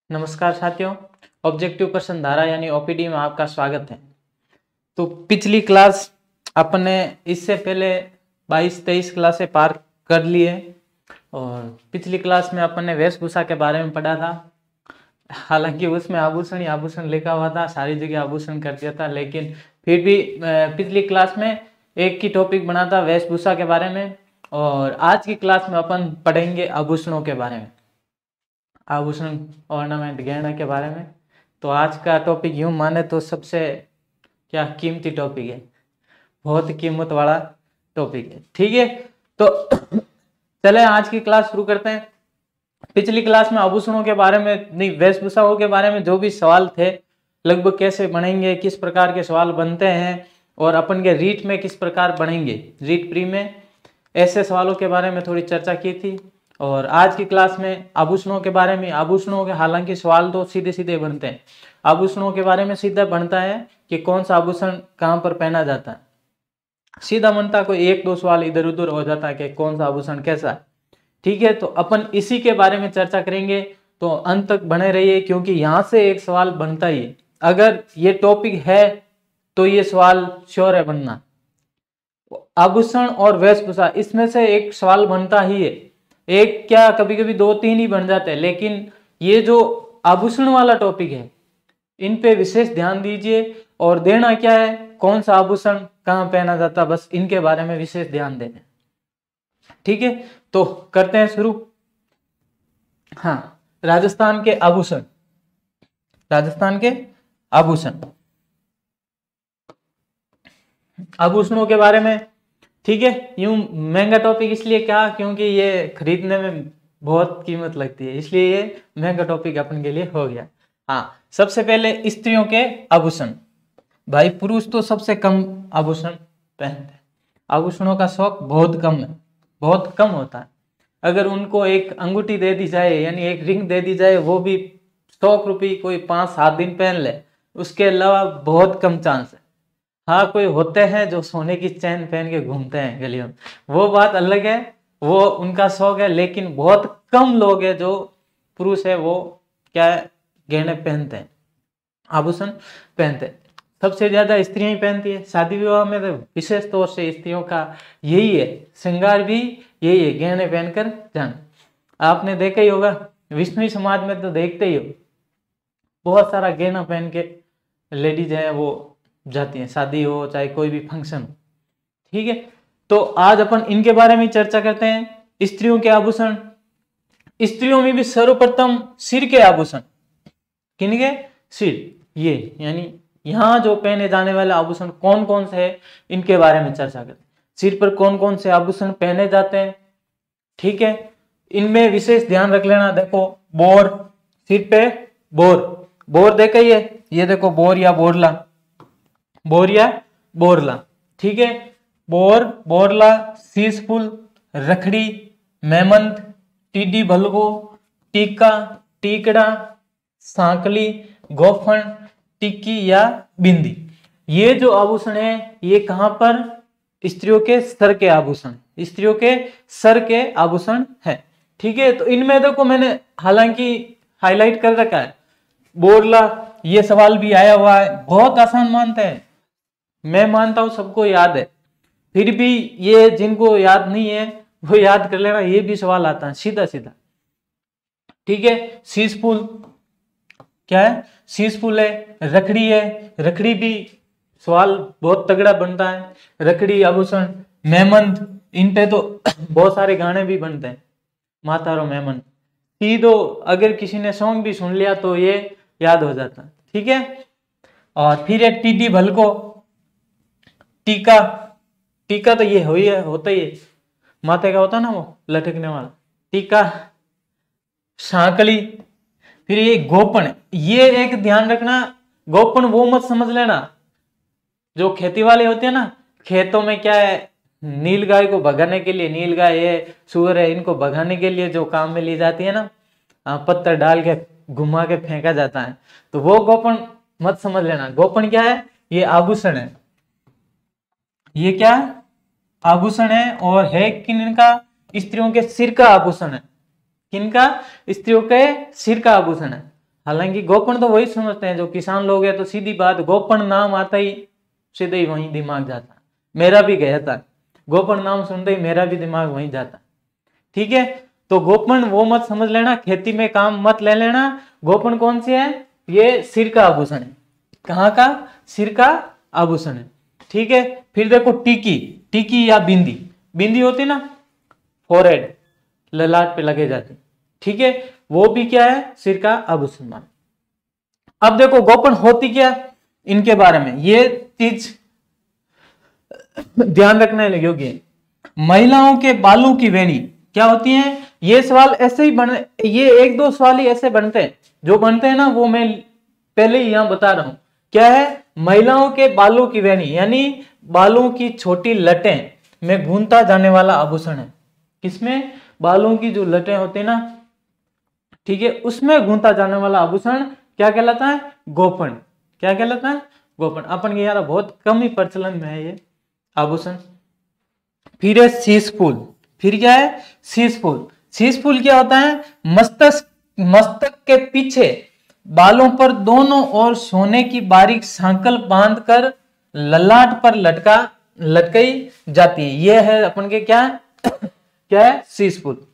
नमस्कार साथियों, objective person धारा यानी ओपीडी में आपका स्वागत है। तो पिछली क्लास अपन ने इससे पहले 22-23 क्लासें पार कर ली है और पिछली क्लास में अपन ने वेशभूषा के बारे में पढ़ा था। हालांकि उसमें आभूषण ही आभूषण लिखा हुआ था, सारी जगह आभूषण कर दिया था, लेकिन फिर भी पिछली क्लास में एक ही टॉपिक बना था वेशभूषा के बारे में। और आज की क्लास में अपन पढ़ेंगे आभूषणों के बारे में, आभूषण ऑर्नामेंट गहना के बारे में। तो आज का टॉपिक यूं माने तो सबसे क्या कीमती टॉपिक है, बहुत कीमत वाला टॉपिक है। ठीक है, तो चले आज की क्लास शुरू करते हैं। पिछली क्लास में आभूषणों के बारे में नहीं, वेशभूषाओं के बारे में जो भी सवाल थे, लगभग कैसे बनेंगे, किस प्रकार के सवाल बनते हैं और अपन के रीट में किस प्रकार बनेंगे, रीट प्री में, ऐसे सवालों के बारे में थोड़ी चर्चा की थी। और आज की क्लास में आभूषणों के बारे में, आभूषणों के हालांकि सवाल तो सीधे सीधे बनते हैं, आभूषणों के बारे में सीधा बनता है कि कौन सा आभूषण कहाँ पर पहना जाता है, सीधा बनता, कोई एक दो सवाल इधर उधर हो जाता है कि कौन सा आभूषण कैसा है। ठीक है, तो अपन इसी के बारे में चर्चा करेंगे, तो अंत तक बने रहिए क्योंकि यहाँ से एक सवाल बनता ही है। अगर ये टॉपिक है तो ये सवाल श्योर है बनना, आभूषण और वेशभूषा इसमें से एक सवाल बनता ही है। एक क्या, कभी कभी दो तीन ही बन जाते हैं, लेकिन ये जो आभूषण वाला टॉपिक है इन पे विशेष ध्यान दीजिए। और देना क्या है, कौन सा आभूषण कहाँ पहना जाता, बस इनके बारे में विशेष ध्यान देना। ठीक है, तो करते हैं शुरू। हाँ, राजस्थान के आभूषण, राजस्थान के आभूषण, आभूषणों के बारे में। ठीक है, यूं महंगा टॉपिक इसलिए क्या, क्योंकि ये खरीदने में बहुत कीमत लगती है, इसलिए ये महंगा टॉपिक अपन के लिए हो गया। हाँ, सबसे पहले स्त्रियों के आभूषण। भाई पुरुष तो सबसे कम आभूषण पहनते हैं, आभूषणों का शौक बहुत कम है, बहुत कम होता है। अगर उनको एक अंगूठी दे दी जाए यानी एक रिंग दे दी जाए, वो भी 100 रुपये, कोई 5-7 दिन पहन ले, उसके अलावा बहुत कम चांस है। हाँ, कोई होते हैं जो सोने की चैन पहन के घूमते हैं गलियों में, वो बात अलग है, वो उनका शौक है, लेकिन बहुत कम लोग हैं जो पुरुष है वो क्या है, गहने पहनते हैं, आभूषण पहनते हैं। सबसे ज्यादा स्त्रियां ही पहनती है। शादी विवाह में तो विशेष तौर से स्त्रियों का यही है, श्रृंगार भी यही है, गहने पहनकर जाना। आपने देखा ही होगा, विष्णु समाज में तो देखते ही हो, बहुत सारा गहना पहन के लेडीज है वो जाती हैं, शादी हो चाहे कोई भी फंक्शन हो। ठीक है, तो आज अपन इनके बारे में चर्चा करते हैं। स्त्रियों के आभूषण, स्त्रियों में भी सर्वप्रथम सिर के आभूषण। किनके? सिर, ये यानी यहाँ जो पहने जाने वाले आभूषण कौन कौन से है, इनके बारे में चर्चा करते हैं। सिर पर कौन कौन से आभूषण पहने जाते हैं, ठीक है, इनमें विशेष ध्यान रख लेना। देखो बोर, सिर पे बोर, बोर देखा ये देखो बोर या बोरला, बोर या बोरला। ठीक है, बोर, बोरला, शीश फूल, रखड़ी, मेमंत, टीडी भलगो, टीका, टीकड़ा, सांकली, गोफन, टिक्की या बिंदी। ये जो आभूषण है ये कहां पर, स्त्रियों के सर के आभूषण, स्त्रियों के सर के आभूषण है। ठीक है, तो इनमें देखो मैंने हालांकि हाईलाइट कर रखा है। बोरला, ये सवाल भी आया हुआ है, बहुत आसान मानते हैं, मैं मानता हूं सबको याद है, फिर भी ये जिनको याद नहीं है वो याद कर लेना, ये भी सवाल आता है सीधा सीधा। ठीक है, शीश फूल क्या है, शीश फूल है। रखड़ी है, रखड़ी भी सवाल बहुत तगड़ा बनता है, रखड़ी आभूषण। मेमंत, इन पे तो बहुत सारे गाने भी बनते हैं, मातारो मेमंत, सीधो अगर किसी ने सॉन्ग भी सुन लिया तो ये याद हो जाता है। ठीक है, और फिर एक टीडी भलको, टीका, टीका तो ये होता ही है, माथे का होता है ना वो लटकने वाला टीका। सांकली, फिर ये गोपन, ये एक ध्यान रखना, गोपन वो मत समझ लेना जो खेती वाले होते हैं ना, खेतों में क्या है, नील गाय को भगाने के लिए, नील गाय है, सूअर है, इनको भगाने के लिए जो काम में ली जाती है ना, पत्थर डाल के घुमा के फेंका जाता है, तो वो गोपन मत समझ लेना। गोपन क्या है, ये आभूषण है, ये क्या है, आभूषण है। और है किनका, स्त्रियों के सिर का आभूषण है। किनका, स्त्रियों के सिर का आभूषण है। हालांकि गोपन तो वही समझते हैं जो किसान लोग हैं, तो सीधी बात गोपन नाम आता ही सीधे ही वहीं दिमाग जाता। मेरा भी गया था, गोपन नाम सुनते ही मेरा भी दिमाग वहीं जाता। ठीक है, तो गोपन वो मत समझ लेना, खेती में काम मत ले लेना। गोपन कौन सी है? ये सिर का आभूषण है। कहाँ का? सिर का आभूषण है। ठीक है, फिर देखो टीकी, टीकी या बिंदी, बिंदी होती ना फोरहेड, ललाट पे लगे जाते। ठीक है, वो भी क्या है? सिर का आभूषण मान। अब देखो गोपन होती क्या, इनके बारे में ये चीज ध्यान रखने योग्य है। महिलाओं के बालों की वेणी क्या होती है? ये सवाल ऐसे ही बने, ये एक दो सवाल ही ऐसे बनते हैं, जो बनते हैं ना वो मैं पहले ही यहां बता रहा हूं। क्या है? महिलाओं के बालों की वेणी, यानी बालों की छोटी लटें में गूंथा जाने वाला आभूषण है। किसमें? बालों की जो लटें होती है ना, ठीक है, उसमें गूंथा जाने वाला आभूषण क्या कहलाता है? गोपन। क्या कहलाता है? गोपन। अपन के यार बहुत कम ही प्रचलन में है ये आभूषण। फिर है शीश फूल। फिर क्या है? शीश फूल। शीश फूल क्या होता है? मस्तक के पीछे बालों पर दोनों ओर सोने की बारीक सांकल बांधकर ललाट पर लटकाई जाती है। यह है अपन के क्या क्या है? शीश फूल।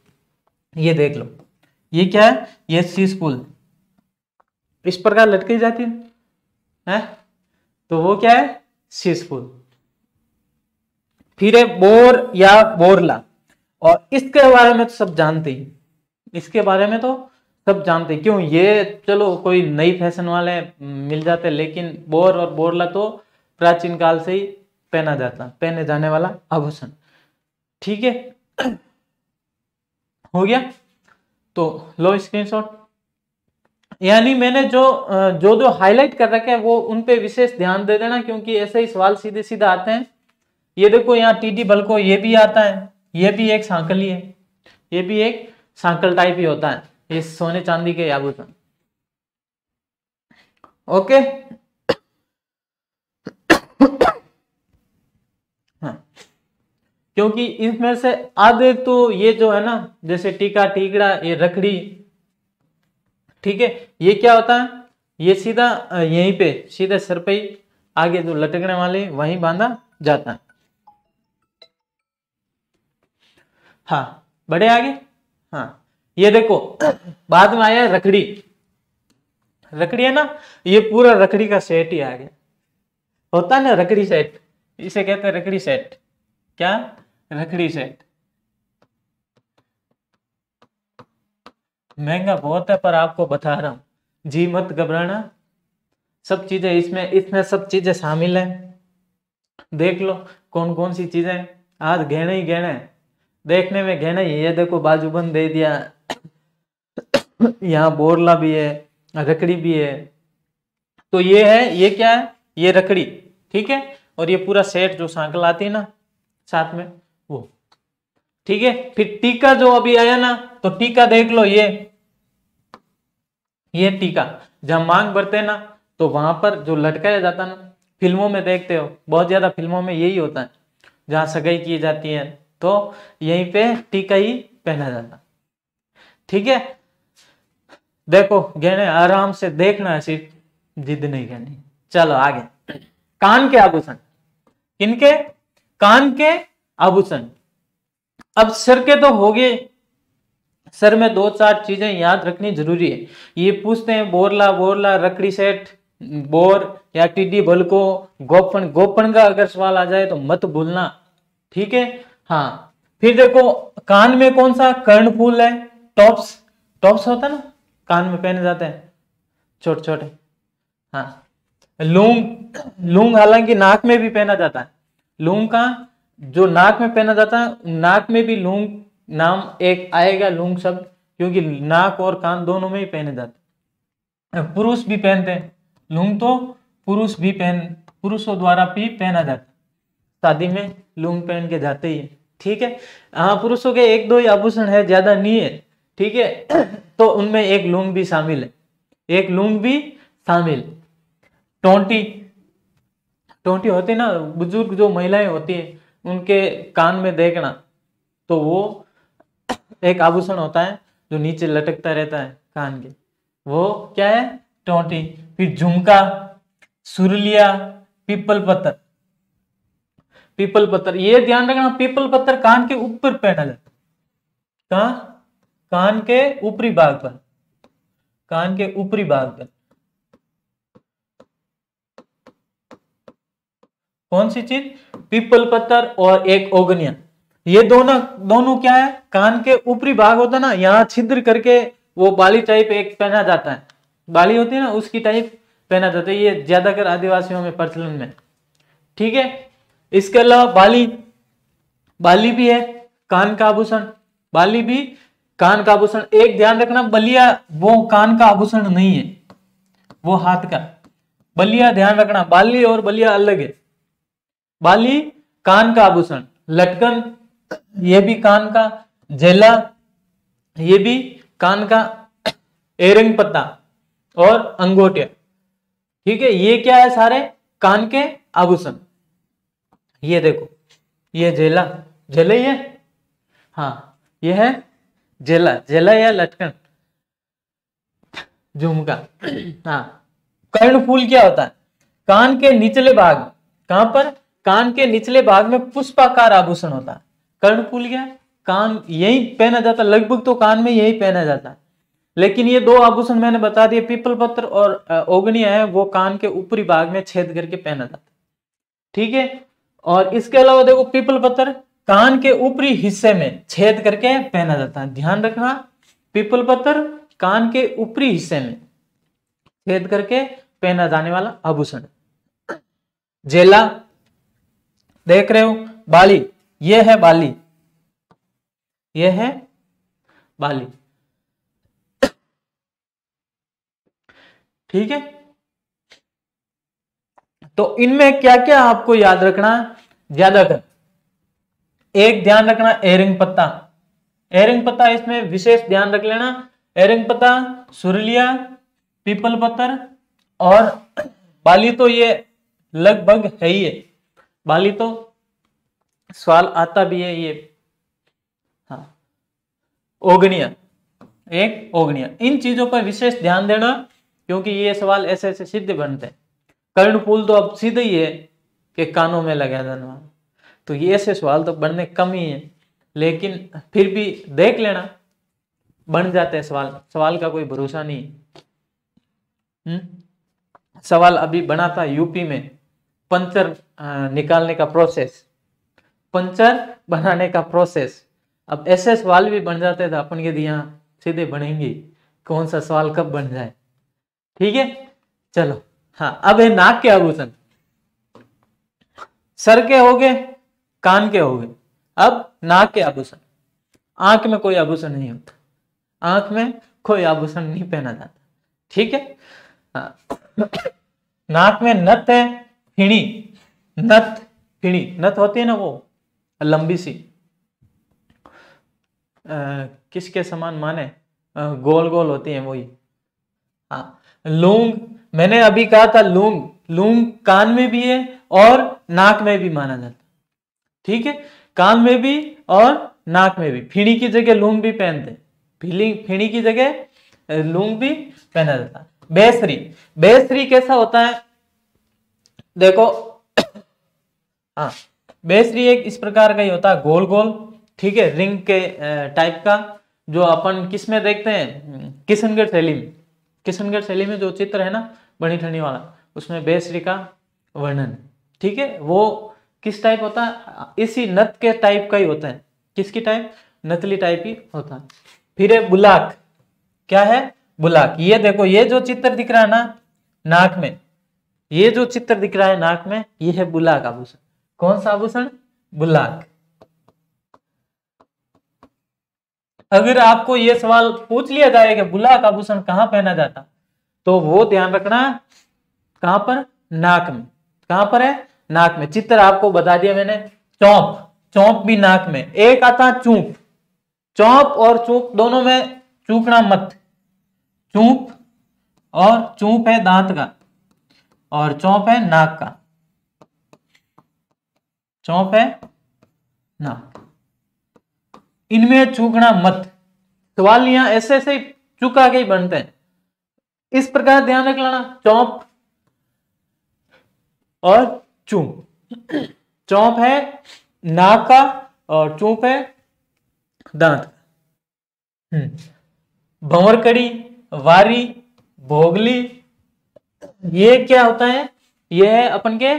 ये देख लो, ये क्या है? ये शीश फूल इस प्रकार लटकी जाती है, तो वो क्या है? शीश फूल। फिर है बोर या बोरला, और इसके बारे में तो सब जानते ही, इसके बारे में तो सब जानते। क्यों? ये चलो कोई नई फैशन वाले मिल जाते, लेकिन बोर और बोरला तो प्राचीन काल से ही पहने जाने वाला आभूषण। ठीक है, हो गया। तो लो स्क्रीनशॉट। यानी मैंने जो हाईलाइट कर रखे हैं वो उन पे विशेष ध्यान दे देना, क्योंकि ऐसे ही सवाल सीधे सीधे आते हैं। ये देखो यहाँ टीडी बल्को, ये भी आता है, ये भी एक सांकल ही है, ये भी एक सांकल टाइप ही होता है, ये सोने चांदी के आभूषण। ओके, हाँ, क्योंकि इसमें से आधे तो ये जो है ना, जैसे टीका, टीकड़ा, ये रखड़ी, ठीक है, ये क्या होता है? ये सीधा यहीं पे सीधे सर पे ही आगे जो लटकने वाले वहीं बांधा जाता है। हाँ, बड़े आगे। हाँ, ये देखो बाद में आया रखड़ी। रखड़ी है ना, ये पूरा रखड़ी का सेट ही आ गया, होता है ना रखड़ी सेट, इसे कहते हैं रखड़ी सेट। क्या? रखड़ी सेट। महंगा बहुत है, पर आपको बता रहा हूं, जी मत घबराना, सब चीजें इसमें सब चीजें शामिल है। देख लो कौन कौन सी चीजें। आज गहने ही गहने, देखने में गहना ही है। ये देखो बाजूबंद दे दिया, यहाँ बोरला भी है, रखड़ी भी है। तो ये है, ये क्या है? ये रखड़ी। ठीक है, और ये पूरा सेट जो सांकल आती है ना साथ में, वो। ठीक है, फिर टीका जो अभी आया ना, तो टीका देख लो, ये टीका जब मांग भरते हैं ना, तो वहां पर जो लटकाया जाता ना, फिल्मों में देखते हो, बहुत ज्यादा फिल्मों में यही होता है, जहां सगाई की जाती है तो यहीं पे टीका ही पहना जाता। ठीक है, देखो गहने आराम से देखना है, सिर्फ जिद नहीं करनी। चलो आगे। कान के आभूषण। किनके? कान के आभूषण। अब सर के तो हो गए, सर में दो चार चीजें याद रखनी जरूरी है। ये पूछते हैं बोरला, रकड़ी सेट, बोर या टीडी बल्को, गोपन। गोपन का अगर सवाल आ जाए तो मत भूलना। ठीक है, हाँ। फिर देखो कान में कौन सा? कर्णफूल है, टॉप्स। टॉप्स होता है ना, कान में पहने जाते हैं छोटे छोटे। हाँ, लूंग हालांकि नाक में भी पहना जाता है। लूंग का जो नाक में पहना जाता है, नाक में भी लूंग नाम एक आएगा, लूंग शब्द, क्योंकि नाक और कान दोनों में ही पहने जाते हैं। पुरुष भी पहनते हैं लूंग, तो पुरुषों द्वारा भी पहना जाता है। शादी में लूंग पहन के जाते ही है। ठीक है, हाँ, पुरुषों के एक दो ही आभूषण है, ज्यादा नहीं है। ठीक है, तो उनमें एक लूंग भी शामिल है, एक लूंग भी शामिल। टोंटी होती ना, बुजुर्ग जो महिलाएं होती है उनके कान में देखना, तो वो एक आभूषण होता है जो नीचे लटकता रहता है कान के। वो क्या है, टोटी। फिर झुमका, सुरलिया, पीपल पत्थर। पीपल पत्थर, ये ध्यान रखना, पीपल पत्थर कान के ऊपर पहना जाता है। कहां? कान के ऊपरी भाग पर, कान के ऊपरी भाग पर। कौन सी चीज? पीपल पत्थर और एक ओगनिया। ये दोनों दोनों क्या है, कान के ऊपरी भाग होता है ना, यहाँ छिद्र करके वो बाली टाइप एक पहना जाता है, बाली होती है ना उसकी टाइप पहना जाता है। ये ज्यादातर आदिवासियों में प्रचलन में, ठीक है। इसके अलावा बाली, बाली भी है कान का आभूषण, बाली भी कान का आभूषण। एक ध्यान रखना, बलिया वो कान का आभूषण नहीं है, वो हाथ का। बलिया ध्यान रखना, बाली और बलिया अलग है। बाली कान का आभूषण, लटकन ये भी कान का, जेला ये भी कान का, एरिंग पत्ता और अंगोटिया, ठीक है। ये क्या है, सारे कान के आभूषण। ये देखो, ये जेला, जेला ही है, हाँ ये है जेला, जेला या लटकन, झुमका। हाँ, कर्णफूल क्या होता है, कान के निचले भाग, कहां पर, कान के निचले भाग में पुष्पाकार आभूषण होता है। कर्णफूल क्या है, कान यही पहना जाता है, लगभग तो कान में यही पहना जाता है। लेकिन ये दो आभूषण मैंने बता दिए, पीपल पत्र और ओगनिया है, वो कान के ऊपरी भाग में छेद करके पहना जाता है, ठीक है। और इसके अलावा देखो, पीपल पत्र कान के ऊपरी हिस्से में छेद करके पहना जाता है, ध्यान रखना। पीपल पत्र कान के ऊपरी हिस्से में छेद करके पहना जाने वाला आभूषण। जेला देख रहे हो, बाली, ये है बाली, ये है बाली, ठीक है। तो इनमें क्या क्या आपको याद रखना ज्यादातर, एक ध्यान रखना एरिंग पत्ता, एरिंग पत्ता इसमें विशेष ध्यान रख लेना। एरिंग पत्ता, सुरलिया, पीपल पत्थर और बाली, तो ये लगभग है ही है, बाली तो सवाल आता भी है ये। हाँ, ओगनिया, एक ओगनिया, इन चीजों पर विशेष ध्यान देना, क्योंकि ये सवाल ऐसे ऐसे सीधे बनते हैं। कर्णफूल तो अब सीधे ही है कि कानों में लगा देना, तो ये ऐसे सवाल तो बनने कम ही है, लेकिन फिर भी देख लेना, बन जाते हैं सवाल, सवाल का कोई भरोसा नहीं। सवाल अभी बना था यूपी में, पंचर निकालने का प्रोसेस, पंचर बनाने का प्रोसेस। अब ऐसे सवाल भी बन जाते थे अपन के, यहाँ सीधे बनेंगे, कौन सा सवाल कब बन जाए, ठीक है। चलो, हाँ, अब है नाक के आभूषण। सर के हो गए, कान के हो गए, अब नाक के आभूषण। आंख में कोई आभूषण नहीं होता, आंख में कोई आभूषण नहीं पहना जाता, ठीक है। हाँ। नाक में नथ है, फिणी, नथ, फिणी, नथ होती है ना वो लंबी सी, किसके समान माने, गोल गोल होती है वही। हाँ, लूंग, मैंने अभी कहा था लूंग, लूंग कान में भी है और नाक में भी माना जाता, ठीक है, कान में भी और नाक में भी। फिणी की जगह लूंग भी पहनते, फिणी की जगह लूंग भी पहना जाता है। बेसरी, बेसरी कैसा होता है देखो, हाँ, बेसरी एक इस प्रकार का ही होता है, गोल गोल, ठीक है, रिंग के टाइप का, जो अपन किस में देखते हैं, किशनगढ़ शैली में, किशनगढ़ शैली में जो चित्र है ना बनी ठनी वाला, उसमें बेसरी का वर्णन, ठीक है। वो किस टाइप होता है, इसी नथ के टाइप का ही होता है, किसकी टाइप, नथली टाइप ही होता है। फिर है बुलाक, क्या है, बुलाक। ये देखो, ये जो चित्र दिख रहा है ना नाक में, ये जो चित्र दिख रहा है नाक में, ये है बुलाक आभूषण। कौन सा आभूषण, बुलाक। अगर आपको ये सवाल पूछ लिया जाए कि बुलाक आभूषण कहां पहना जाता, तो वो ध्यान रखना, कहां पर, नाक में। कहां पर है, नाक में। चित्र आपको बता दिया मैंने। चौंप, चौंप भी नाक में। एक आता चूप, चौंप और चूप दोनों में चूकना मत, चूप, और चूप है दांत का और चौंप है नाक का, चौंप है नाक, इनमें चूकना मत। सवाल यहां ऐसे ऐसे चुका के ही बनते हैं, इस प्रकार ध्यान रख लेना, चौंप और चूंप। चौंप है नाक का और चूंप है दांत। भंवरकड़ी, वारी, भोगली, ये क्या होता है, ये है अपन के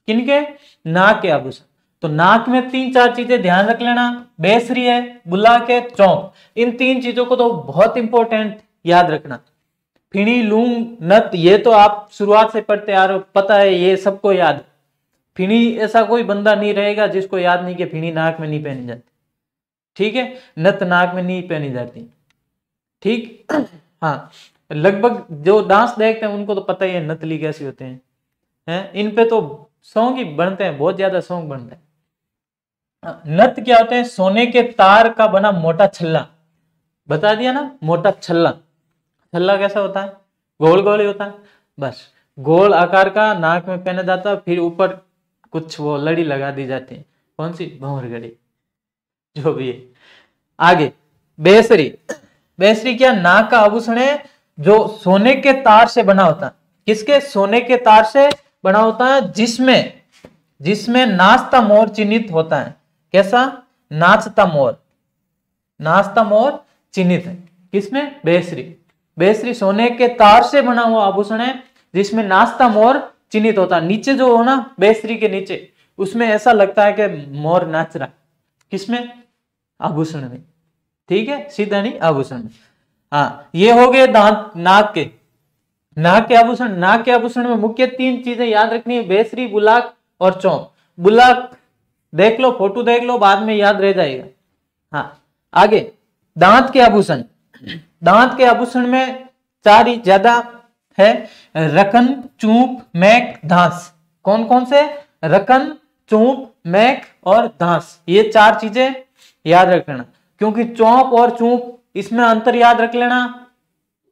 किनके, नाक के आभूषण। तो नाक में 3-4 चीजें ध्यान रख लेना, बेसरी है, बुलाक है, चौंप। इन 3 चीजों को तो बहुत इंपॉर्टेंट याद रखना। फिणी, लूंग, नथ, ये तो आप शुरुआत से पढ़ते आ रहे हो, पता है, ये सबको याद है। फिणी, ऐसा कोई बंदा नहीं रहेगा जिसको याद नहीं कि फिणी नाक में नहीं पहनी जाती, ठीक है, नथ नाक में नहीं पहनी जाती, ठीक। हाँ, लगभग जो डांस देखते हैं उनको तो पता ही है नथली कैसी होते हैं, इन पे तो सॉन्ग ही बनते हैं, बहुत ज्यादा सॉन्ग बनते हैं। नथ क्या होते हैं, सोने के तार का बना मोटा छल्ला, बता दिया ना, मोटा छल्ला। छल्ला कैसा होता है, गोल गोल ही होता है, बस गोल आकार का, नाक में पहना जाता है, फिर ऊपर कुछ वो लड़ी लगा दी जाती है, कौन सी, भंवरगड़ी, जो भी है। आगे बेसरी। बेसरी क्या, नाक का आभूषण है जो सोने के तार से बना होता है। किसके, सोने के तार से बना होता है, जिसमें नाचता मोर चिन्हित होता है। कैसा, नाचता मोर, नाचता मोर चिन्हित है किसमें, बेसरी। बेसरी सोने के तार से बना हुआ आभूषण है जिसमें नाचता मोर चिन्हित होता है। नीचे जो हो ना, बेसरी के नीचे, उसमें ऐसा लगता है कि मोर नाच रहा, किसमें, आभूषण में, ठीक है, सीधा नहीं, आभूषण में। हाँ, ये हो गए दांत, नाक के। नाक के आभूषण, नाक के आभूषण में मुख्य 3 चीजें याद रखनी है, बेसरी, बुलाक और चौंप। बुलाक देख लो, फोटो देख लो, बाद में याद रह जाएगा। हाँ, आगे दांत के आभूषण। दांत के आभूषण में 4 ही ज्यादा है, रकन, चूंप, मैक, धांस। कौन कौन से, रकन, चूंप, मैक और धांस, ये 4 चीजें याद रखना, क्योंकि चौंप और चूंप, इसमें अंतर याद रख लेना,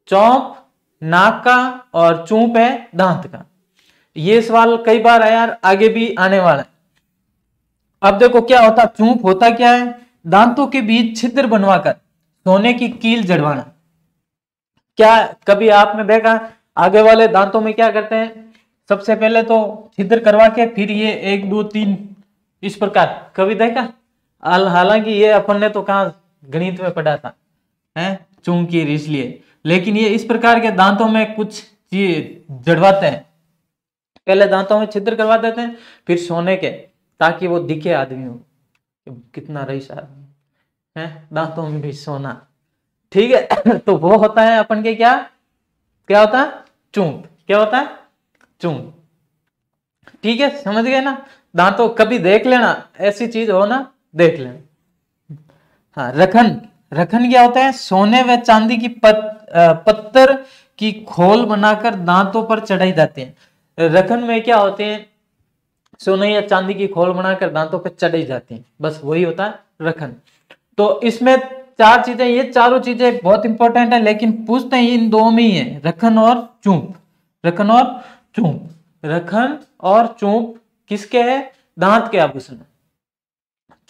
चौंप नाक का और चूंप है दांत का। ये सवाल कई बार यार आगे भी आने वाला है। अब देखो क्या होता, चूंप होता क्या है, दांतों के बीच छिद्र बनवाकर सोने की कील जड़वाना। क्या कभी आपने देखा, आगे वाले दांतों में क्या करते हैं, सबसे पहले तो छिद्र करवा के फिर ये 1 2 3 इस प्रकार, कभी देखा? हालांकि ये अपन ने तो कहा गणित में पढ़ा था, है चूंकि इसलिए, लेकिन ये इस प्रकार के दांतों में कुछ चीज जड़वाते हैं। पहले दांतों में छिद्र करवा देते हैं, फिर सोने के, ताकि वो दिखे आदमी को कितना रईस आदमी है, दांतों में भी सोना, ठीक है। तो वो होता है अपन के क्या क्या होता है, चूंप। क्या होता है, चूंप, ठीक है, समझ गए ना। दांतों कभी देख लेना, ऐसी चीज हो ना, देख लेना। हाँ, रखन। रखन क्या होता है, सोने व चांदी की पत्थर की खोल बनाकर दांतों पर चढ़ाई जाती है। रखन में क्या होते हैं, सोने या चांदी की खोल बनाकर दांतों पर चढ़ाई जाती है, बस वही होता है रखन। तो इसमें 4 चीजें, ये चारों चीजें बहुत इंपॉर्टेंट है, लेकिन पूछते हैं इन 2 में ही है, रखन और चूंप। रखन और चूंप, रखन और चूंप किसके है, दांत के आभूषण।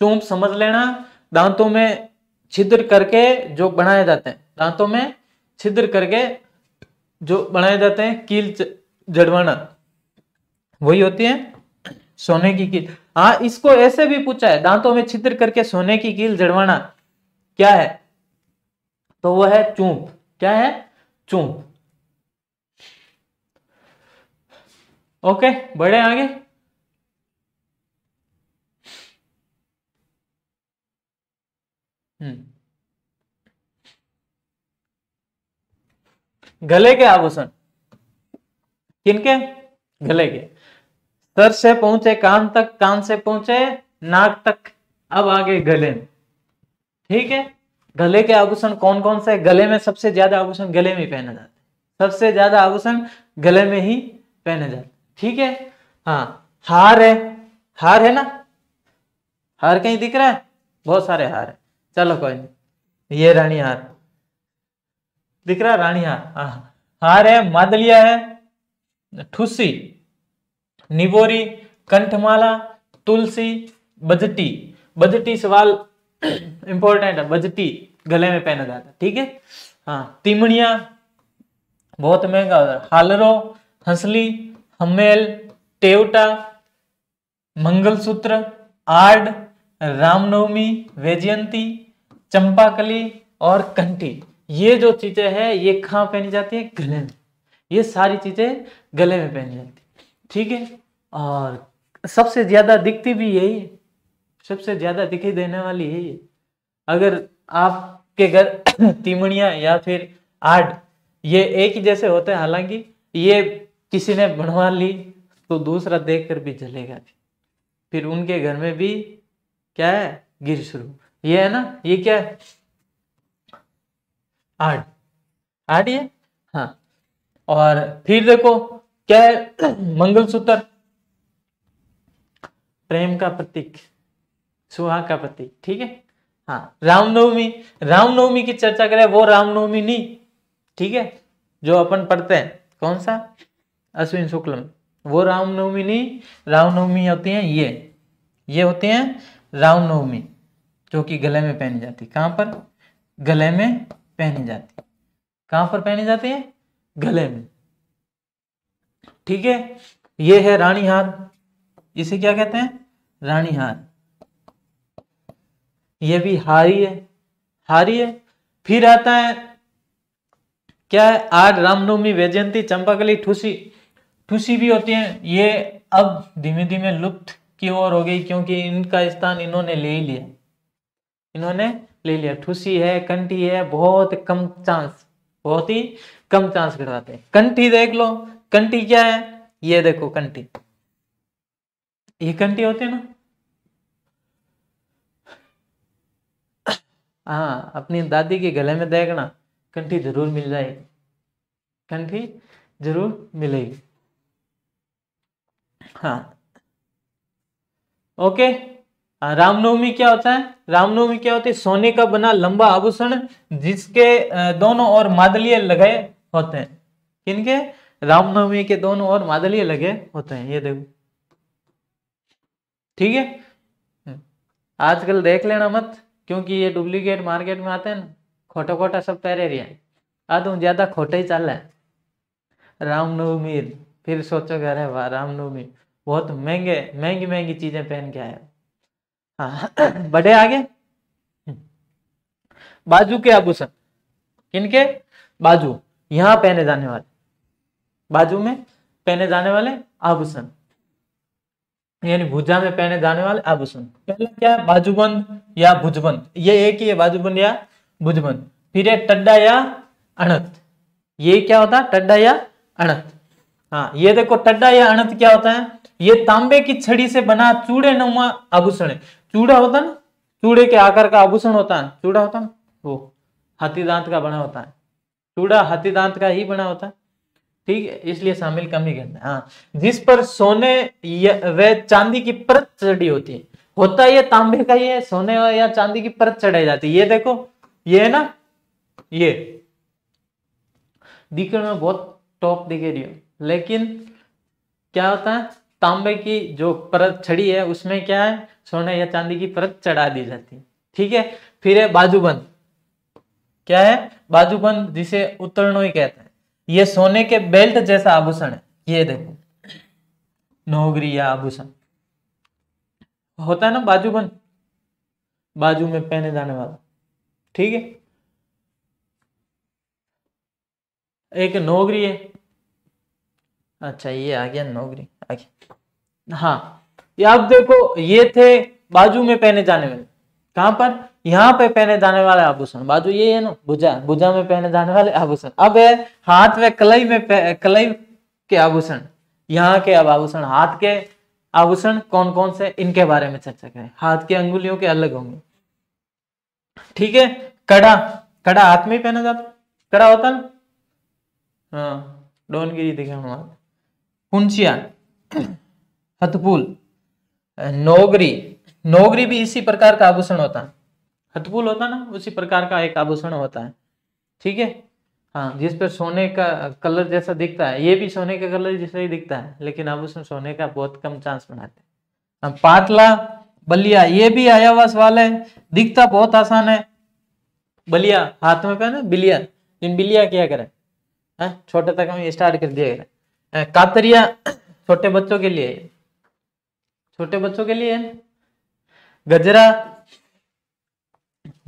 चूंप समझ लेना, दांतों में छिद्र करके जो बनाए जाते हैं, दांतों में छिद्र करके जो बनाए जाते हैं, कील जड़वाना, वही होती है सोने की कील। हाँ, इसको ऐसे भी पूछा है, दांतों में छिद्र करके सोने की कील जड़वाना क्या है, तो वो है चूंप। क्या है, चूंप। ओके, बढ़े आगे। गले के आभूषण, किनके, गले के। सर से पहुंचे कान तक, कान से पहुंचे नाक तक, अब आगे गले में, ठीक है। गले के आभूषण कौन कौन से, गले में सबसे ज्यादा आभूषण गले में पहना जाता है, सबसे ज्यादा आभूषण गले में ही पहने जाते, ठीक है। हाँ, हार है, हार है ना, हार कहीं दिख रहा है, बहुत सारे हार है, चलो कोई नहीं, ये रानी हार दिख रहा है, रानी हार। हाँ, हार है, मादलिया है, ठुसी, निबोरी, कंठमाला, तुलसी, बजटी। बजटी सवाल इंपॉर्टेंट है, बजटी गले में पहना जाता है, ठीक है। हाँ, तिमड़िया, बहुत महंगा होता है। हालरो, हंसली, हमेल, टेवटा, मंगलसूत्र, आर्ड, रामनवमी, वैजयंती, चंपाकली और कंठी, ये जो चीजें हैं ये कहाँ पहनी जाती है? गले में। ये सारी चीजें गले में पहनी जाती है, ठीक है। और सबसे ज्यादा दिखती भी यही है, सबसे ज्यादा दिखाई देने वाली यही है। अगर आपके घर तिमड़िया या फिर आर्ड ये एक ही जैसे होते हैं, हालांकि ये किसी ने बनवा ली तो दूसरा देखकर भी जलेगा, फिर उनके घर में भी क्या है? गिर शुरू। ये है ना, ये क्या है? आर्ड, आर्ड ये, हाँ। और फिर देखो क्या है? मंगलसूत्र, प्रेम का प्रतीक, सुहाग का प्रतीक, ठीक है। हाँ, रामनवमी, रामनवमी की चर्चा करें वो रामनवमी नहीं, ठीक है, जो अपन पढ़ते हैं कौन सा? अश्विन शुक्ल में, वो रामनवमी नहीं। रामनवमी होती है ये होती है रामनवमी, जो कि गले में पहनी जाती। कहां पर? गले में पहनी जाती। कहां पर पहनी जाती है? गले में, ठीक है। ये है रानी हार, इसे क्या कहते हैं? रानी हार। ये भी हारी है, हारी है। फिर आता है क्या है? आर्ड, रामनवमी, वैजयंती, चंपाकली, ठुसी, ठुसी भी होती है। ये अब धीमे धीमे लुप्त की ओर हो गई, क्योंकि इनका स्थान इन्होंने ले ही लिया, इन्होंने ले लिया। ठुसी है, कंठी है, बहुत कम चांस, बहुत ही कम चांस करवाते हैं। कंठी देख लो, कंठी क्या है? ये देखो कंठी, ये कंठी होती है ना, हाँ, अपनी दादी के गले में देखना, कंठी जरूर मिल जाएगी, कंठी जरूर मिलेगी। हाँ, ओके। रामनवमी क्या होता है? रामनवमी क्या होती है? सोने का बना लंबा आभूषण जिसके दोनों ओर मादलिये लगे होते हैं। किनके? रामनवमी के दोनों ओर मादलिये लगे होते हैं, ये देखो, ठीक है। आजकल देख लेना मत, क्योंकि ये डुप्लीकेट मार्केट में आते हैं ना, खोटा खोटा सब पहरे रही है, आधुन ज्यादा खोटा ही चल रहा है। रामनवमी, फिर सोचोगे अरे वाह रामनवमी, बहुत महंगे महंगी महंगी चीजें पहन के आए। हाँ, बढ़े आगे। बाजू के आभूषण, किनके? बाजू, यहां पहने जाने वाले, बाजू में पहने जाने वाले आभूषण, यानी भुजा में पहने जाने वाले आभूषण। पहला क्या है? बाजूबंद या भुजबंद, ये एक ही है, बाजूबंद या भुजबंद। फिर है टड्डा या अणत, ये क्या होता है? टड्डा या अणत। हाँ, ये देखो टड्डा या अणत क्या होता है? ये तांबे की छड़ी से बना चूड़े नुमा आभूषण है। चूड़ा होता है ना, चूड़े के आकार का आभूषण होता है, चूड़ा होता है ना, वो हाथी दांत का बना होता है, चूड़ा हाथी दांत का ही बना होता है, ठीक है, इसलिए शामिल कम ही करना है। हाँ, जिस पर सोने व चांदी की परत चढ़ी होती है, होता ये तांबे का ही है, सोने या चांदी की परत चढ़ाई जाती है। ये देखो, ये है ना, ये दिखने में बहुत टॉप दिखे रही हो, लेकिन क्या होता है? तांबे की जो परत चढ़ी है उसमें क्या है? सोने या चांदी की परत चढ़ा दी जाती है, ठीक है। फिर है बाजूबंद, क्या है? बाजूबंद, जिसे उत्तरणोई कहते हैं। ये सोने के बेल्ट जैसा आभूषण है, ये देखो, नौगरी या आभूषण होता है ना बाजूबंद, बाजू में पहने जाने वाला, ठीक है। एक नौगरी है, अच्छा ये आ गया नौगरी, आ गया। हाँ, ये आप देखो, ये थे बाजू में पहने जाने वाले, कहां पर? यहाँ पे पहने जाने वाले आभूषण, बाजू ये है ना, भुजा, भुजा में पहने जाने वाले आभूषण। अब है हाथ में कलाई में कलाई के आभूषण, यहाँ के अब आभूषण, हाथ के आभूषण कौन कौन से, इनके बारे में चर्चा करें। हाथ की अंगुलियों के अलग होंगे, ठीक है। कड़ा, कड़ा हाथ में ही पहना जाता, कड़ा होता ना, हाँ, डोनगिरी दिखाऊंगा। कुंचिया, हथपुल, नौगरी, नौगरी भी इसी प्रकार का आभूषण होता है, हथपुल होता ना उसी प्रकार का एक आभूषण होता है, ठीक है। हाँ, जिस पर सोने का कलर जैसा दिखता है, ये भी सोने का कलर जैसा ही दिखता है, लेकिन आभूषण सोने का बहुत कम चांस बनाते हैं। पाटला, बलिया, ये भी आया हुआ सवाल है, दिखता बहुत आसान है। बलिया हाथ में पहने, बिलिया, इन बिलिया क्या करें? है, छोटे तक हम स्टार्ट कर दिया। कातरिया छोटे बच्चों के लिए, छोटे बच्चों के लिए। गजरा,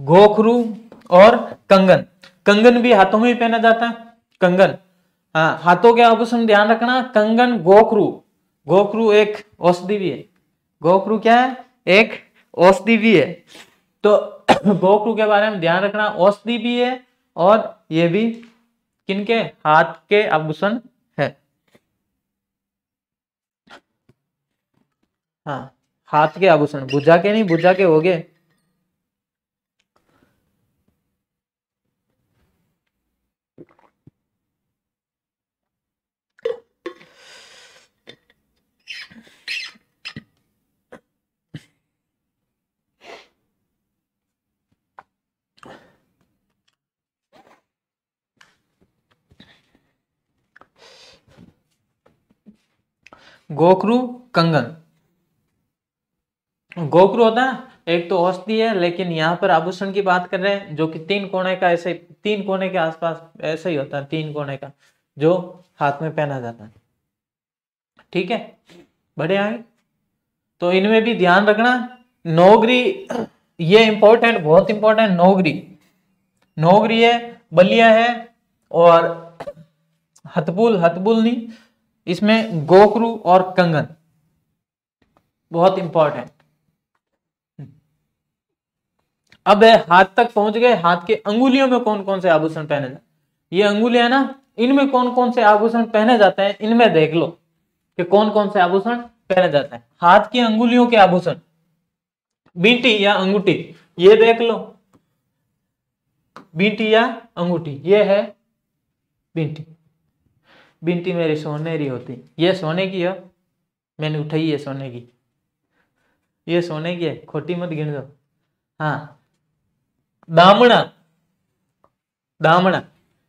गोखरू और कंगन। कंगन भी हाथों में ही पहना जाता है, कंगन। हाँ, हाथों के आभूषण ध्यान रखना, कंगन, गोखरू। गोखरू एक औषधि भी है, गोखरू क्या है, एक औषधि भी है। तो गोखरू के बारे में ध्यान रखना, औषधि भी है और ये भी किनके, हाथ के आभूषण है। हाँ, हाथ के आभूषण, भुजा के नहीं, भुजा के हो गए। गोखरू, कंगन। गोखरू होता है ना, एक तो औषधि है, लेकिन यहाँ पर आभूषण की बात कर रहे हैं जो कि 3 कोने का, ऐसे 3 कोने के आसपास ऐसे ही होता है, 3 कोने का, जो हाथ में पहना जाता है। ठीक है, बढ़िया है। तो इनमें भी ध्यान रखना। नौगरी, ये इंपॉर्टेंट, बहुत इंपॉर्टेंट। नौगरी, नौगरी है, बलिया है और हथबुल, हथबुल नहीं, इसमें गोखरू और कंगन, बहुत इंपॉर्टेंट। अब हाथ तक पहुंच गए, हाथ के अंगुलियों में कौन कौन से आभूषण पहने जाते, ये अंगुलियां ना, इनमें कौन कौन से आभूषण पहने जाते हैं, इनमें देख लो कि कौन कौन से आभूषण पहने जाते हैं। हाथ की अंगुलियों के आभूषण, बींटी या अंगूठी, ये देख लो, बींटी या अंगूठी, ये है बींटी। बींटी मेरी सोनेरी होती, ये सोने की है, मैंने उठाई है सोने की, ये सोने की है, खोटी मत गिन दो। हाँ, दामना, दामना,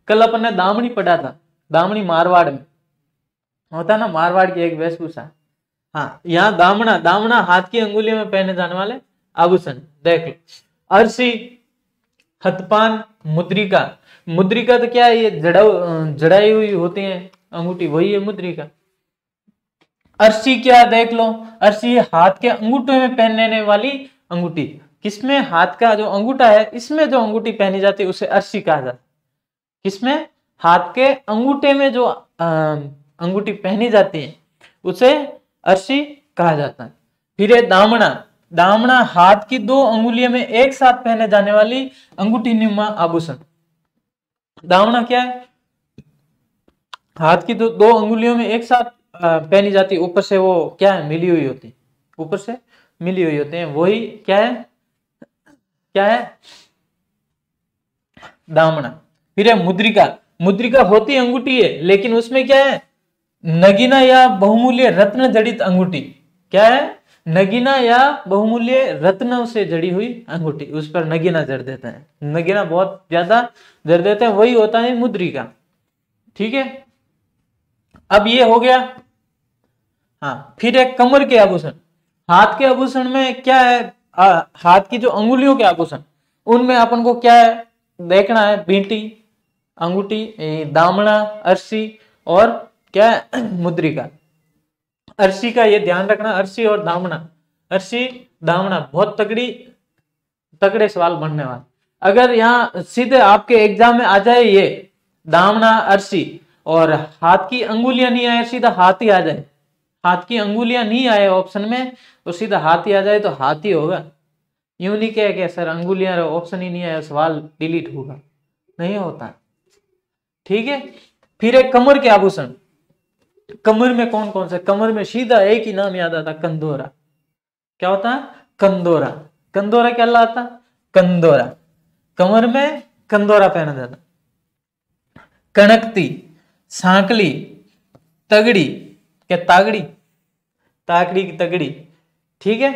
कल अपन ने दामनी पढ़ा था, दामनी मारवाड़ में होता ना, मारवाड़ की एक वेशभूषा। हाँ, यहाँ दामना, दामना हाथ की अंगुलियों में पहने जाने वाले आभूषण, देख लो। अरसी, हथपान, मुद्रिका। मुद्रिका तो क्या है, ये जड़ाई हुई होती है अंगूठी, वही है मुद्रिका। अरसी क्या, देख लो, अरसी हाथ के अंगूठे में पहनने वाली अंगूठी। किसमें, हाथ का जो अंगूठा है, इसमें जो अंगूठी पहनी जाती है उसे अरसी कहा जाता है। किसमें, हाथ के अंगूठे में जो अंगूठी पहनी जाती है उसे अरसी कहा जाता है। फिर है दामना, दामना हाथ की 2 अंगुलियों में एक साथ पहने जाने वाली अंगूठी नुमा आभूषण। दामना क्या है, हाथ की 2 अंगुलियों में एक साथ पहनी जाती, ऊपर से वो क्या है, मिली हुई होती, ऊपर से मिली हुई होती है, वही क्या है, क्या है, दामना। फिर है मुद्रिका, मुद्रिका होती अंगूठी है, लेकिन उसमें क्या है, नगीना या बहुमूल्य रत्न जड़ित अंगूठी। क्या है, नगीना या बहुमूल्य रत्नों से जड़ी हुई अंगूठी, उस पर नगीना जड़ देते हैं, नगीना बहुत ज्यादा जड़ देते हैं, वही होता है मुद्रिका। ठीक है, अब ये हो गया। हाँ, फिर एक कमर के आभूषण। हाथ के आभूषण में क्या है, हाथ की जो अंगुलियों के आभूषण, उनमें अपन को क्या है देखना है, बींटी, अंगूठी, दामना, अरसी और क्या है, मुद्रिका। अरसी का ये ध्यान रखना, अरसी और दामना, अरसी दामना बहुत तगड़े सवाल बनने वाले। अगर यहाँ सीधे आपके एग्जाम में आ जाए ये दामना, अरसी और हाथ की अंगुलियां नहीं आए, सीधा हाथ ही आ जाए, हाथ की अंगुलियां नहीं आए ऑप्शन में तो सीधा हाथ ही आ जाए, तो हाथ ही होगा। यूं नहीं कहे सर अंगुलियां ऑप्शन ही नहीं आया, सवाल डिलीट होगा, नहीं होता। ठीक है, फिर एक कमर के आभूषण। कमर में कौन कौन से, कमर में सीधा एक ही नाम याद आता, कंदोरा। क्या होता है, कंदोरा। कंदोरा क्या लाता, कंदोरा, कमर में कंदोरा पहना जाता। कणकती, सांकली, तगड़ी, क्या तागड़ी, ताकड़ी की तगड़ी। ठीक है,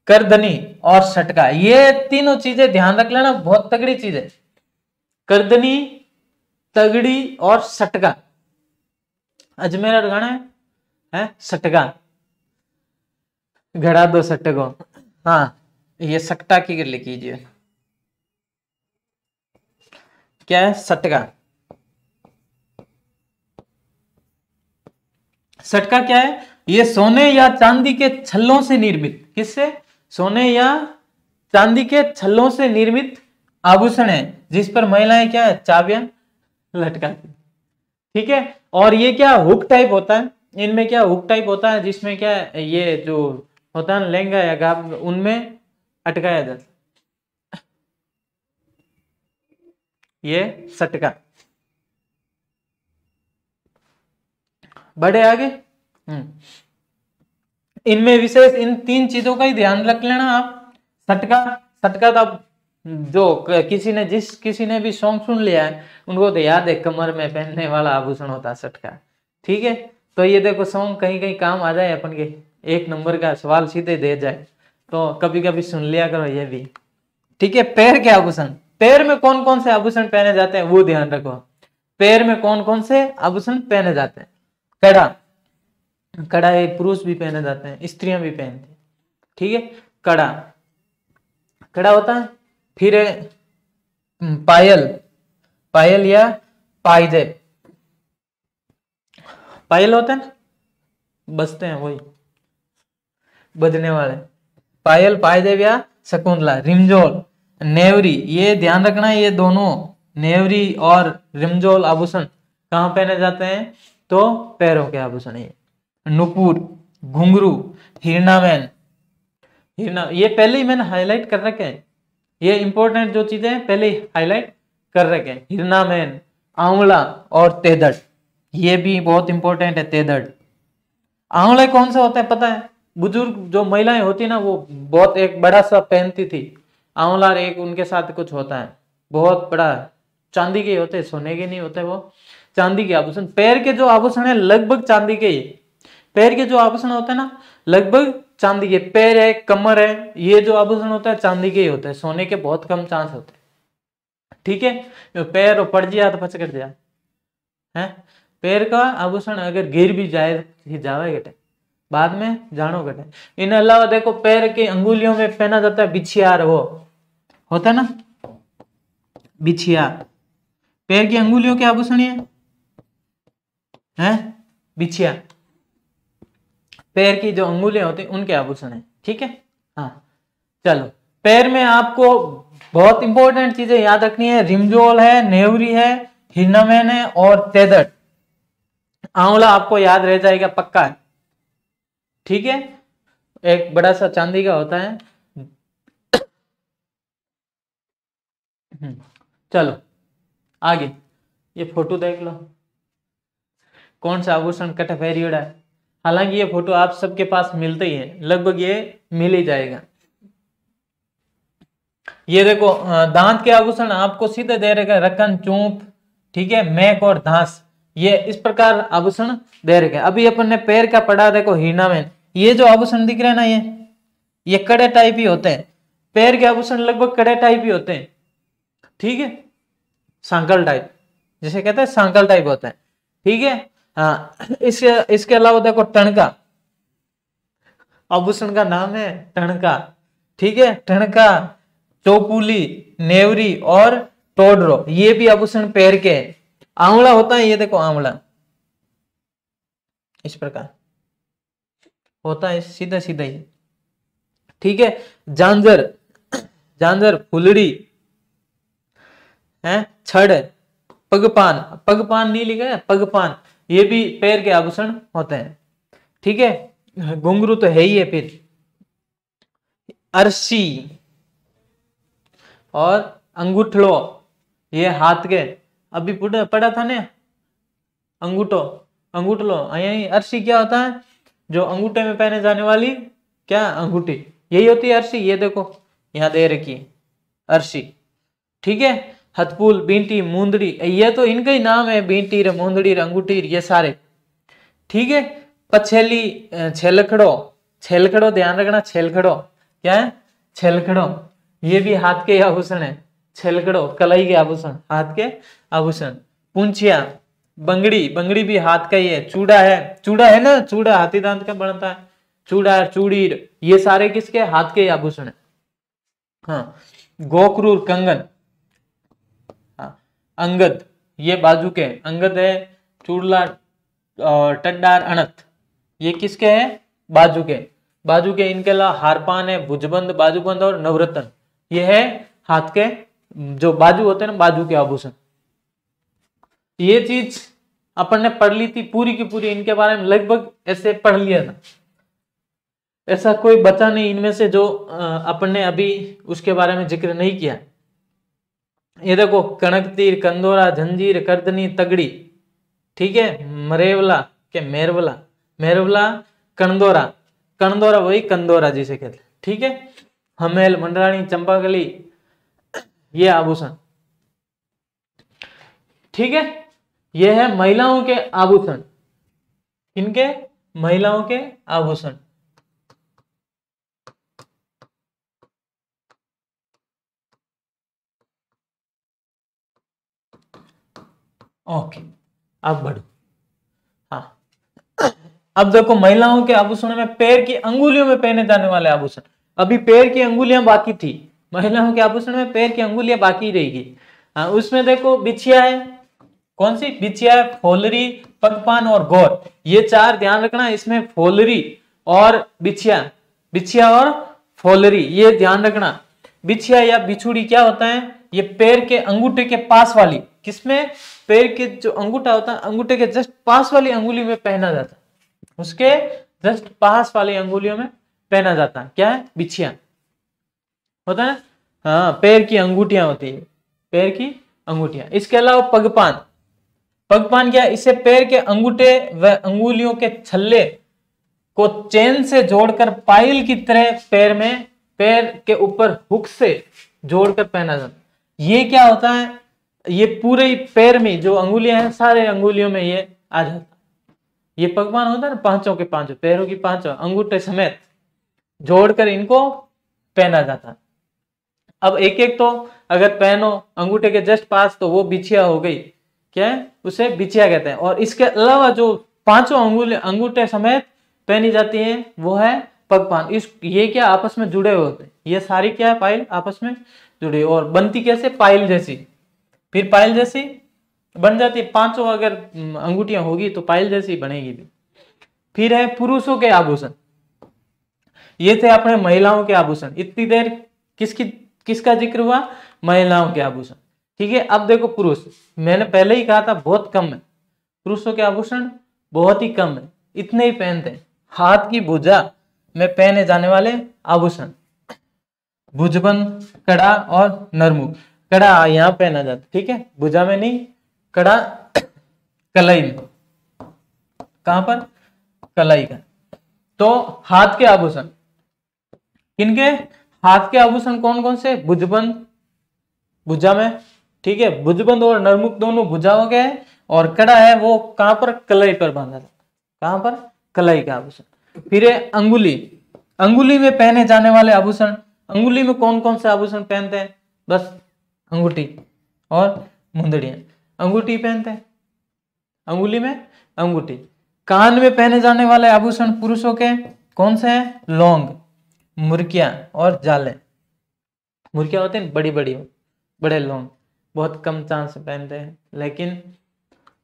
करदनी और सटका, ये तीनों चीजें ध्यान रख लेना, बहुत तगड़ी चीज है। करदनी, तगड़ी और सटका, अजमेरा गाना है सटका, घड़ा दो सटको। हाँ, ये सट्टा की कर कीजिए, क्या है, सटका। सटका क्या है? ये सोने या चांदी के छल्लों से निर्मित, किससे? सोने या चांदी के छल्लों से निर्मित आभूषण है जिस पर महिलाएं क्या है? चाबियां लटकाती। ठीक है। और ये क्या हुक टाइप होता है, इनमें क्या हुक टाइप होता है जिसमें क्या है, ये जो होता है लहंगा या गाब उनमें अटकाया जाता है। ये सटका। बढ़े आगे। इनमें विशेष इन 3 चीजों का ही ध्यान रख लेना आप। सटका, सटका तो जो किसी ने भी सॉन्ग सुन लिया है उनको तो याद है, कमर में पहनने वाला आभूषण होता है सटका। ठीक है। तो ये देखो सॉन्ग कहीं कहीं काम आ जाए अपन के, 1 नंबर का सवाल सीधे दे जाए, तो कभी कभी सुन लिया करो ये भी। ठीक है। पैर के आभूषण, पैर में कौन कौन से आभूषण पहने जाते हैं वो ध्यान रखो। पैर में कौन कौन से आभूषण पहने जाते हैं? कड़ा, कड़ा एक पुरुष भी पहने जाते हैं, स्त्रियां भी पहनती हैं। ठीक है। कड़ा, कड़ा होता है। फिर पायल, पायल या पायजेब, पायल होता है ना, बजते हैं वही, बजने वाले। पायल, पायजेब या शकुंतला। रिमझोल, नेवरी, ये ध्यान रखना, ये दोनों नेवरी और रिमझोल आभूषण कहाँ पहने जाते हैं? तो पैरों के आभूषण है। नुपुर, घुंघरू, हिरनामैन, हिरना ये पहले ही मैंने हाईलाइट कर रखे हैं, ये इंपॉर्टेंट जो चीजें हैं पहले ही हाईलाइट कर रखे हैं। हिरनामैन, आंवला और तेदड़, ये भी बहुत इंपॉर्टेंट है। तेदड़, आंवला कौन सा होता है पता है? बुजुर्ग जो महिलाएं होती ना वो बहुत एक बड़ा सा पहनती थी आंवला, एक उनके साथ कुछ होता है बहुत बड़ा, चांदी के होते, सोने के नहीं होते, वो चांदी के आभूषण। पैर के जो आभूषण है लगभग चांदी के ही, पैर के जो आभूषण होते हैं ना लगभग चांदी के। पैर है, कमर है, ये जो आभूषण होता है चांदी के ही होते हैं, सोने के बहुत कम चांस होते हैं। ठीक है। पैर पड़ जाए तो पचकट जाए है, पैर का आभूषण अगर गिर भी जाए जावे घटे, बाद में जानो घटे। इन अलावा देखो पैर के अंगुलियों में पहना जाता है बिछियार, वो होता है ना बिछियार, पैर की अंगुलियों के आभूषण है बिछिया, पैर की जो अंगुलियां होती हैं उनके आभूषण है। ठीक है। हाँ चलो, पैर में आपको बहुत इंपॉर्टेंट चीजें याद रखनी है। रिमझोल है, नेवरी है, हिरनामैन है और तेदड़। आंवला आपको याद रह जाएगा पक्का है। ठीक है। एक बड़ा सा चांदी का होता है। चलो आगे, ये फोटो देख लो, कौन सा आभूषण कट फेरियोड़ा है। हालांकि ये फोटो आप सबके पास मिलते ही है, लगभग ये मिल ही जाएगा। ये देखो दांत के आभूषण आपको सीधे दे रखा, रकन, चूंप, ठीक है, मैक और धांस, ये इस प्रकार आभूषण दे रखे। अभी अपन ने पैर का पढ़ा, देखो हिरनामैन, ये जो आभूषण दिख रहे हैं ना ये कड़े टाइप ही होते हैं। पैर के आभूषण लगभग कड़े टाइप ही होते हैं। ठीक है, सांकल टाइप, जिसे कहते हैं सांकल टाइप होते हैं। ठीक है। हाँ, इसके अलावा देखो टणका, आभूषण का नाम है टणका। ठीक है, टणका, चौपुली, नेवरी और टोडरो, ये भी आभूषण पैर के। आंवला होता है, ये देखो आंवला इस प्रकार होता है, सीधा सीधा ही। ठीक है। झांझर, झांझर, फुलड़ी है, छड़, पगपान, पगपान नहीं लिखा है, पगपान, ये भी पैर के आभूषण होते हैं। ठीक है। घुंघरू तो है ही है। फिर अरसी और अंगूठलो, ये हाथ के, अभी पढ़ा था ना अंगूठो, अंगूठलो, यही अरसी क्या होता है? जो अंगूठे में पहने जाने वाली क्या अंगूठी, यही होती है अरसी। ये देखो यहां दे रखी है अरसी। ठीक है। हथपुल, बींटी, मुंदड़ी, ये तो इनका ही नाम है, बींटी रे, मुंदड़ी रे, अंगूठी, ये सारे। ठीक है। पछेली, छेलखड़ो, छेलखड़ो ध्यान रखना, छेलखड़ो क्या है? छेलखड़ो, ये भी हाथ के आभूषण है। छेलखड़ो कलाई के आभूषण, हाथ के आभूषण। पूंछिया, बंगड़ी, बंगड़ी भी हाथ का ही है। चूड़ा है, चूड़ा है ना, चूड़ा हाथी दांत का बनता है। चूड़ा, चूड़ीर, ये सारे किसके? हाथ के आभूषण है। हाँ। गोखरूर, कंगन, हाँ। अंगद, ये बाजू के, अंगद है। चूड़ला, टड्डार, अनत, ये किसके हैं? बाजू के। बाजू के इनके अलावा हारपान है, भुजबंद, बाजूबंद और नवरत्न, ये है हाथ के जो बाजू होते हैं ना, बाजू के आभूषण। ये चीज अपन ने पढ़ ली थी पूरी की पूरी, इनके बारे में लगभग ऐसे पढ़ लिया था, ऐसा कोई बचा नहीं इनमें से जो अपन ने अभी उसके बारे में जिक्र नहीं किया। ये देखो, कणक तीर, कंदोरा, जंजीर, करदनी, तगड़ी, ठीक है, मरेवला के मेरवला, मेरवला, कणदोरा, कणदोरा वही कंदोरा जिसे कहते हैं, ठीक है, हमेल, मंडरानी, चंपाकली, ये आभूषण, ठीक है। ये है महिलाओं के आभूषण, इनके महिलाओं के आभूषण। ओके, अब बढ़ो। हाँ, अब देखो महिलाओं के आभूषण में पैर की अंगुलियों में पहने जाने वाले आभूषण। अभी पैर की अंगुलियां बाकी थी, महिलाओं के आभूषण में पैर की अंगुलियां बाकी रहेगी। हाँ, उसमें देखो बिछिया है, कौन सी बिछिया है? फोलरी, पगपान और गौर, ये चार ध्यान रखना। इसमें फोलरी और बिछिया, बिछिया और फोलरी, ये ध्यान रखना। बिछिया या बिछुड़ी क्या होता है? ये पैर के अंगूठे के पास वाली, किसमें? पैर के जो अंगूठा होता है, अंगूठे के जस्ट पास वाली अंगुली में पहना जाता है, उसके जस्ट पास वाली अंगुलियों में पहना जाता है। क्या है? बिछिया होता है। हाँ, पैर की अंगूठियां होती है, पैर की अंगूठियां। इसके अलावा पगपान, पगपान क्या? इसे पैर के अंगूठे व अंगुलियों के छल्ले को चेन से जोड़कर पायल की तरह पैर में, पैर के ऊपर हुक से जोड़कर पहना जाता है। ये क्या होता है? ये पूरे पैर में जो अंगुलियां हैं, सारे अंगुलियों में ये आ जाता है। ये पगपान होता है ना, पांचों के पांचों, पैरों की पांचों अंगूठे समेत जोड़कर इनको पहना जाता है। अब एक एक तो अगर पहनो अंगूठे के जस्ट पास, तो वो बिछिया हो गई, क्या है? उसे बिछिया कहते हैं। और इसके अलावा जो पांचों अंगूठे समेत पहनी जाती है वो है पगपान। इस ये क्या आपस में जुड़े हुए होते हैं, ये सारी क्या है? पायल आपस में जुड़ी, और बनती कैसे? पायल जैसी, फिर पायल जैसी बन जाती है। पांचों अगर अंगूठियां होगी तो पायल जैसी बनेगी भी। फिर है पुरुषों के आभूषण, ये थे अपने महिलाओं के आभूषण। इतनी देर किसका जिक्र हुआ? महिलाओं के आभूषण, ठीक है। अब देखो पुरुष, मैंने पहले ही कहा था बहुत कम है, पुरुषों के आभूषण बहुत ही कम है, इतने ही पहनते हैं। हाथ की भुजा में पहने जाने वाले आभूषण, भुजबंद, कड़ा और नरमुख। कड़ा यहाँ पहना जाता है, ठीक है, भुजा में नहीं, कड़ा कलाई में। कहां पर? कलाई का। तो हाथ के आभूषण, किनके? हाथ के आभूषण कौन कौन से? भुजबंद, भुजा में, ठीक है, भुजबंद और नरमुख दोनों भुजाओं के हैं, और कड़ा है वो कहां पर? कलाई पर बांधा जाता है। कहां पर? कलाई का आभूषण। फिर है अंगुली, अंगुली में पहने जाने वाले आभूषण। अंगुली में कौन कौन से आभूषण पहनते हैं? बस अंगूठी और मुंदड़ियां, अंगूठी पहनते हैं, अंगुली में अंगूठी। कान में पहने जाने वाले आभूषण पुरुषों के कौन से हैं? लौंग, मुर्कियां और जाले। मुर्कियां होते हैं बड़ी बड़ी, बड़े लौंग, बहुत कम चांस से पहनते हैं, लेकिन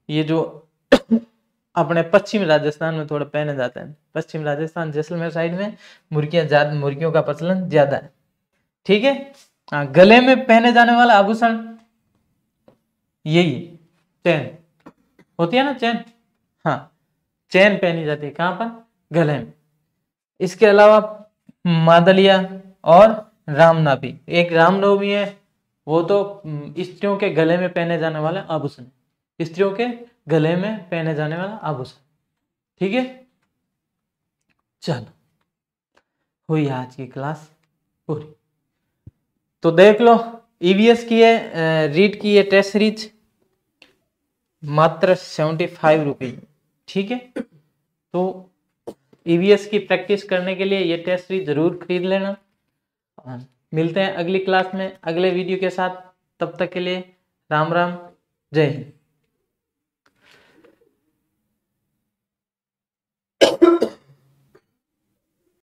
ये जो अपने पश्चिमी राजस्थान में थोड़ा पहने जाते हैं, पश्चिम राजस्थान जैसलमेर साइड में मुर्गियों का प्रचलन ज्यादा है, ठीक है। हाँ, गले में पहने जाने वाला आभूषण यही चैन होती है ना, चैन, हाँ, चैन पहनी जाती है। कहां पर? गले में। इसके अलावा मादलिया और रामनाभी, एक रामनवमी है, वो तो स्त्रियों के गले में पहने जाने वाला आभूषण, स्त्रियों के गले में पहने जाने वाला आभूषण, ठीक है। चलो, हुई आज की क्लास पूरी। तो देख लो, ईवीएस की है, रीड की है टेस्ट सीरीज, मात्र 75 रुपीज, ठीक है। तो ईवीएस की प्रैक्टिस करने के लिए ये टेस्ट सीरीज जरूर खरीद लेना। मिलते हैं अगली क्लास में अगले वीडियो के साथ, तब तक के लिए राम राम, जय हिंद।